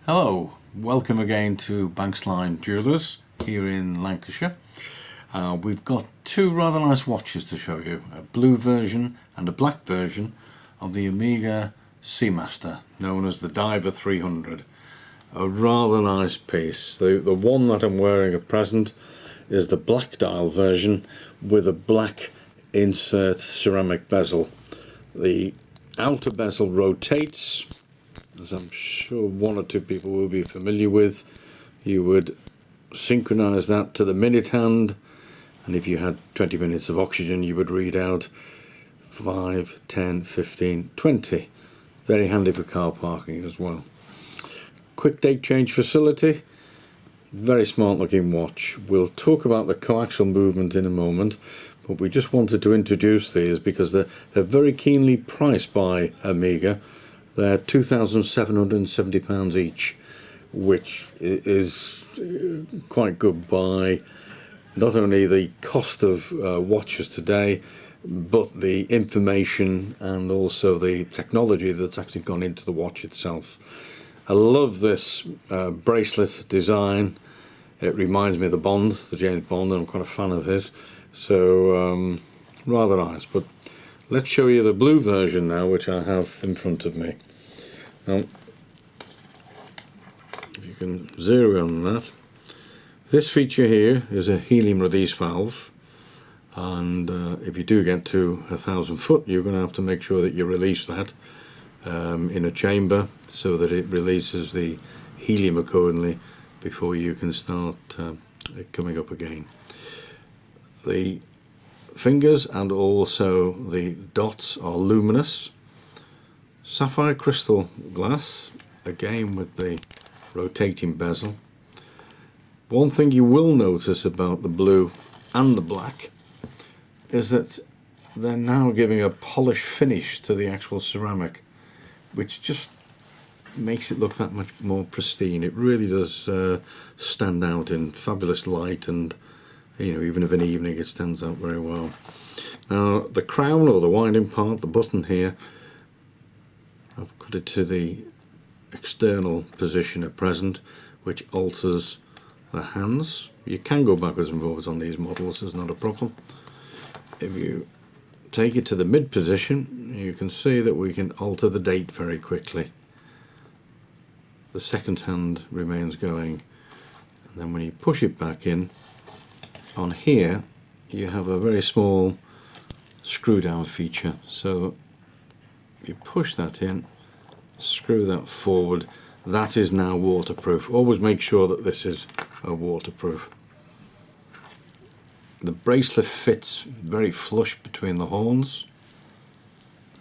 Hello, welcome again to Lyon Jewelers here in Lancashire. We've got two rather nice watches to show you, a blue version and a black version of the Omega Seamaster, known as the Diver 300. A rather nice piece. The one that I'm wearing at present is the black dial version with a black insert ceramic bezel. The outer bezel rotates, as I'm sure one or two people will be familiar with. You would synchronize that to the minute hand, and if you had 20 minutes of oxygen you would read out 5, 10, 15, 20. Very handy for car parking as well. Quick date change facility. Very smart looking watch. We'll talk about the coaxial movement in a moment, but we just wanted to introduce these because they're very keenly priced by Omega. They're £2,770 each, which is quite good by not only the cost of watches today, but the information and also the technology that's actually gone into the watch itself. I love this bracelet design. It reminds me of the Bond, the James Bond, and I'm quite a fan of his. So rather nice. But let's show you the blue version now, which I have in front of me. Now, if you can zero in on that, this feature here is a helium release valve, and if you do get to 1,000 foot, you're going to have to make sure that you release that in a chamber so that it releases the helium accordingly before you can start it coming up again. The fingers and also the dots are luminous. Sapphire crystal glass, again with the rotating bezel. One thing you will notice about the blue and the black is that they're now giving a polished finish to the actual ceramic, which just makes it look that much more pristine. It really does stand out in fabulous light, and even of an evening it stands out very well. Now the crown, or the winding part, the button here, I've put it to the external position at present, which alters the hands. You can go backwards and forwards on these models, there's not a problem. If you take it to the mid position, you can see that we can alter the date very quickly. The second hand remains going, and then when you push it back in, on here you have a very small screw down feature. So you push that in, screw that forward. That is now waterproof. Always make sure that this is waterproof. The bracelet fits very flush between the horns.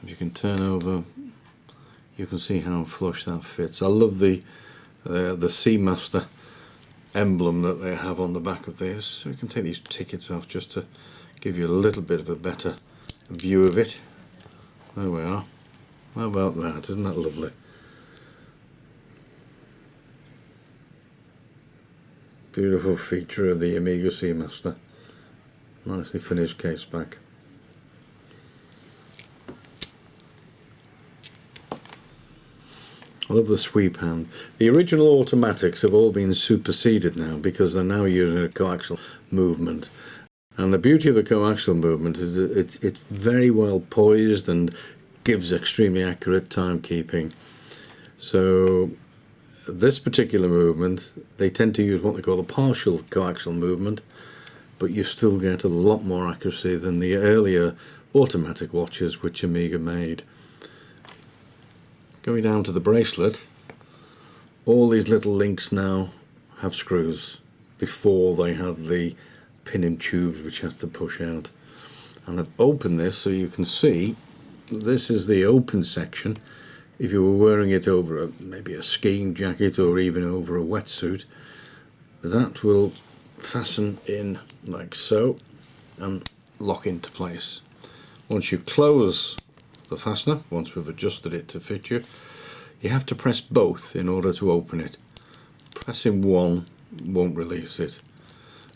If you can turn over, you can see how flush that fits. I love the Seamaster emblem that they have on the back of this. So we can take these tickets off just to give you a little bit of a better view of it. There we are. How about that? Isn't that lovely? Beautiful feature of the Omega Seamaster. Nicely finished case back. I love the sweep hand. The original automatics have all been superseded now because they're now using a coaxial movement. And the beauty of the coaxial movement is that it's very well poised and gives extremely accurate timekeeping. So this particular movement, they tend to use what they call a partial coaxial movement, but you still get a lot more accuracy than the earlier automatic watches which Omega made. Going down to the bracelet, all these little links now have screws. Before they had the pin and tubes which you have to push out. And I've opened this so you can see this is the open section. If you were wearing it over maybe a skiing jacket or even over a wetsuit, that will fasten in like so and lock into place. Once you close the fastener, once we've adjusted it to fit you, you have to press both in order to open it. Pressing one won't release it.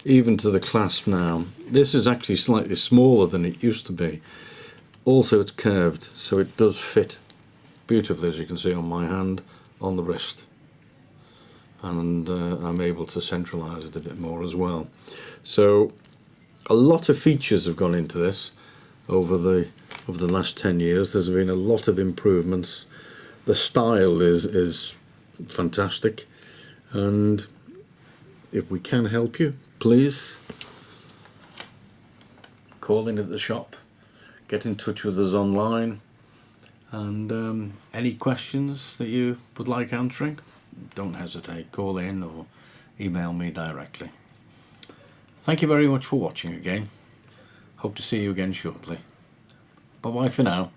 Even to the clasp now, this is actually slightly smaller than it used to be. Also it's curved, so it does fit beautifully, as you can see on my hand, on the wrist. and I'm able to centralize it a bit more as well. So a lot of features have gone into this over the last 10 years. There's been a lot of improvements. The style is fantastic, and if we can help you, please call in at the shop, get in touch with us online, and any questions that you would like answering, don't hesitate, call in or email me directly. Thank you very much for watching again. Hope to see you again shortly. Bye bye for now.